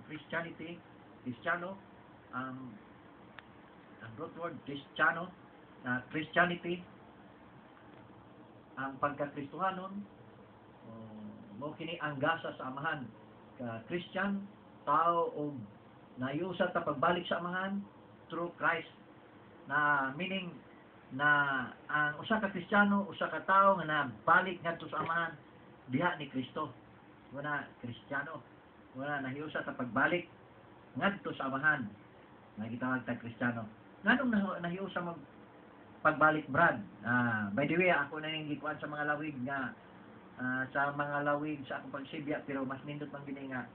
Kristiyano, ang root word Kristiyano, Christianity, ang pagka-Kristohanon, mo kini ang gasa sa amahan. Christian, tao o nayusa ta pagbalik sa amahan through Christ, na meaning na ang usa ka Kristiyano, usa ka tao nga nabalik ngadto sa amahan diha ni Kristo. Wala Kristiyano, wala nahiusa ta pagbalik ngadto sa amahan, nga gitawag tag Kristiyano. Nganong nahiusa mag pagbalik, Brad? By the way, ako na yung gikuan sa mga lawig nga sa akong pagsibya, pero mas nindot man gini nga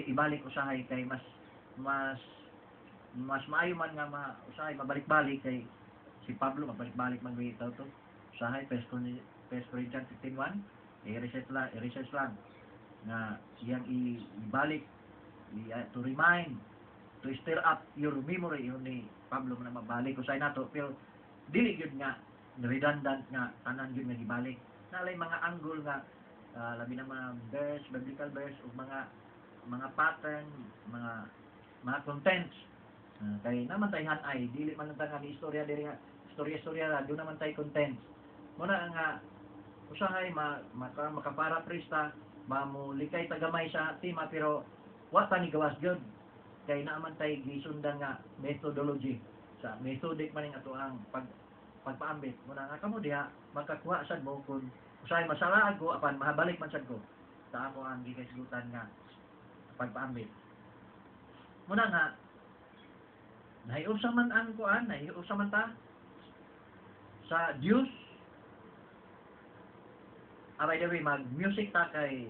ibalik usahay kay mas maayo man nga usahay mabalik-balik kay si Pablo mabalik-balik man bitaw to usahay 1 Corinthians 15:1 i-research lang nga iyang ibalik to remind, to stir up your memory. Yun ni Pablo na mabalik usahay nato, pero dili gyud nga redundant nga tanan gyud nga gibalik. Nalay mga angle nga labi na mga verse, biblical verse ug mga pattern, mga contents. Kay naman tay hanay dili man lang nga ni istorya diri nga istorya ra, do naman tay contents. Muna nga usahay makaparaphrase ta, mamulikay tagamay sa tema, pero wa ta ni gawas gyud kay naman tay gisundan nga methodology sa methodic man ang ato ang pagpaambit. Muna nga kamo diha makakuha sad mo kun usahay masala ako apan mahabalik man sad ko sa ako ang gikasgutan nga pagpaambit. Muna nga nahiusa man ang kuan, nahiusa man ta sa Dios. By the way, mag-music ta kay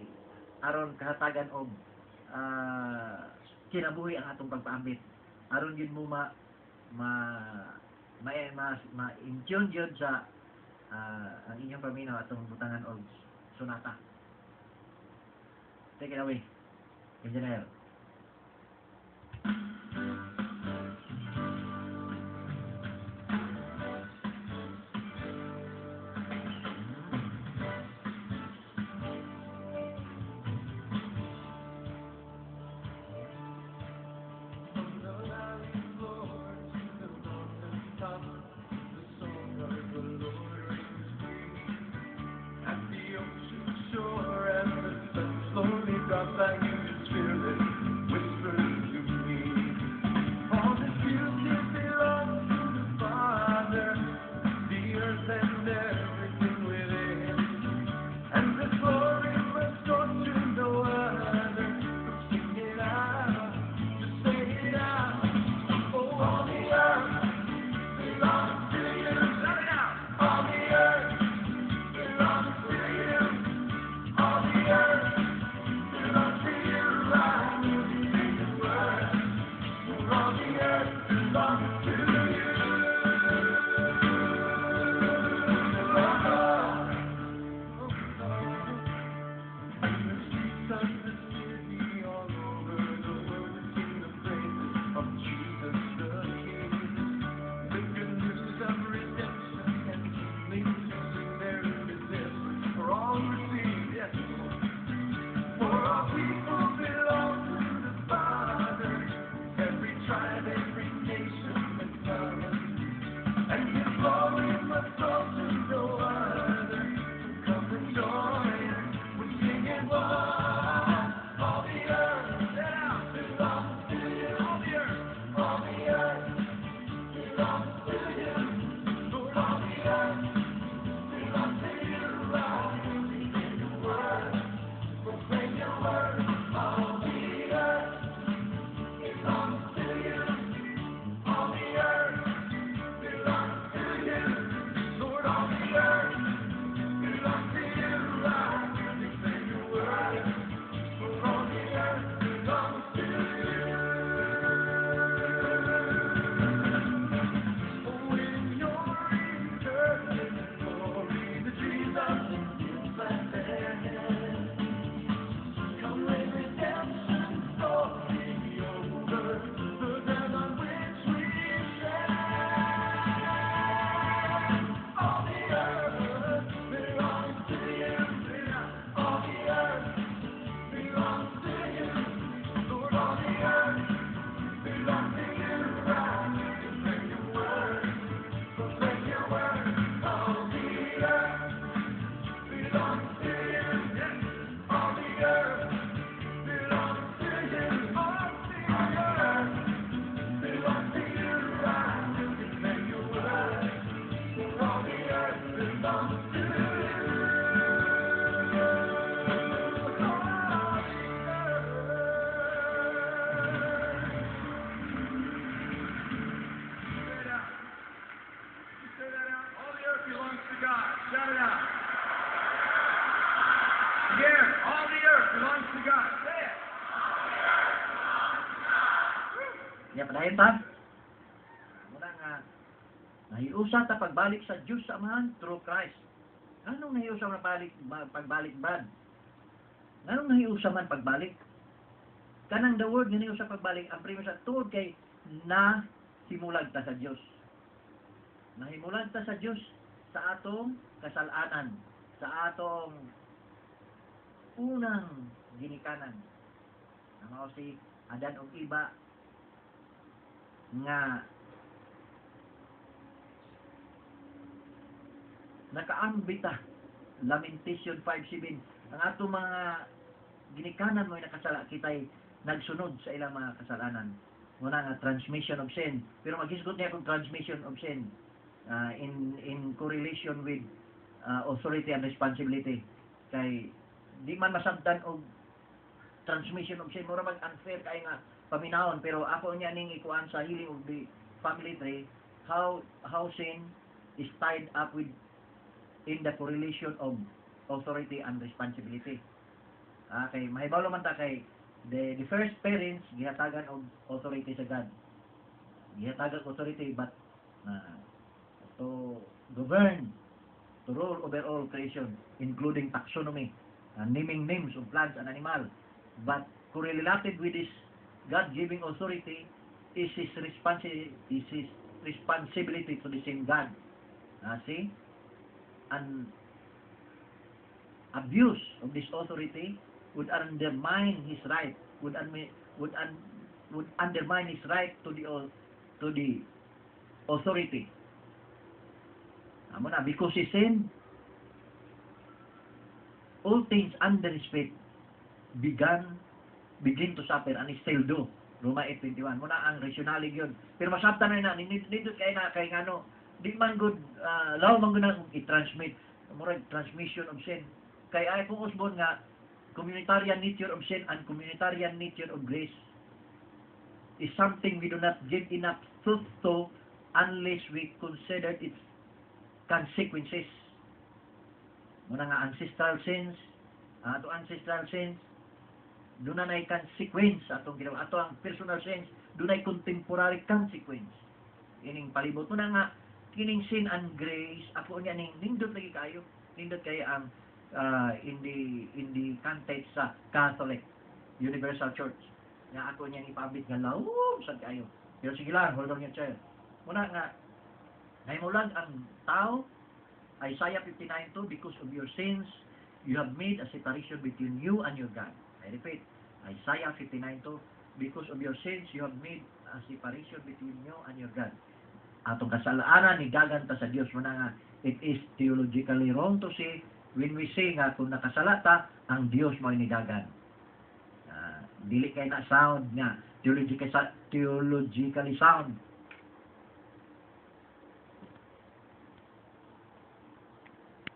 aron kahatagan og kinabuhi ang atong pagpaambit. Aron yun mo ma-in-tune yun sa ang inyong paminaw atong butangan og sonata. Take it away, Engineer. Shout it out. Again, all the earth belongs to God. Say it. Ya padayon ta. Muna nga nahiusa ta pagbalik sa Diyos sa Amahan through Christ. Anong nahiusa na pagbalik bad? Anong nahiusa man pagbalik? Kanang the word nga nahiusa pagbalik ang premise sa tuod kay na himulag ta sa Diyos. Nahimulag ta sa Diyos sa atong kasalanan, sa atong unang ginikanan. Ang mao si Adan ug Eva nga nakaambita. Lamentation 5:7. Ang atong mga ginikanan mo nakasala kitay nagsunod sa ilang mga kasalanan. Muna nga transmission of sin. Pero maghisgot niya kung transmission of sin in correlation with authority and responsibility. Kay di man masabtan og transmission of sin, mura mag unfair kay nga paminahon, pero ako niya ning ikuan sa healing of the family tree how sin is tied up with in the correlation of authority and responsibility. Kay mahibalo man ta kay the first parents gihatagan og authority sa God. Gihatagan authority but to govern, to rule over all creation, including taxonomy, naming names of plants and animal. But correlated with this God-giving authority is his responsibility to the same God. See? An abuse of this authority would undermine his right, would undermine his right to the authority. Amo na, because he sinned, all things under his faith begin to suffer and still do. Roma 8:21. Muna ang rationale yun. Pero masabtan na nindot kay ngano, di man good, law man good na i-transmit. Mura transmission of sin. Kay ay kung usbon nga, communitarian nature of sin and communitarian nature of grace is something we do not give enough truth to unless we consider its consequences. Muna nga ancestral sins, ato ancestral sins, doon na consequence atong ginawa. Ato ang personal sins, doon na contemporary consequence. Ining palibot mo na nga, kining sin and grace, ako niya ning nindot lagi kayo. Nindot kayo ang in the context sa Catholic Universal Church. Nga ako niya ipabit nga lawom sad kayo. Pero sige lang, hold on your chair. Muna nga, naimulag ang tao, Isaiah 59:2, because of your sins, you have made a separation between you and your God. I repeat, Isaiah 59:2, because of your sins, you have made a separation between you and your God. Atong kasalanan, nigaganta sa Diyos. Muna nga, it is theologically wrong to say, when we say nga, kung nakasalata, ang Diyos mo ay nigagan. Dili kay na sound nga, theologically sound.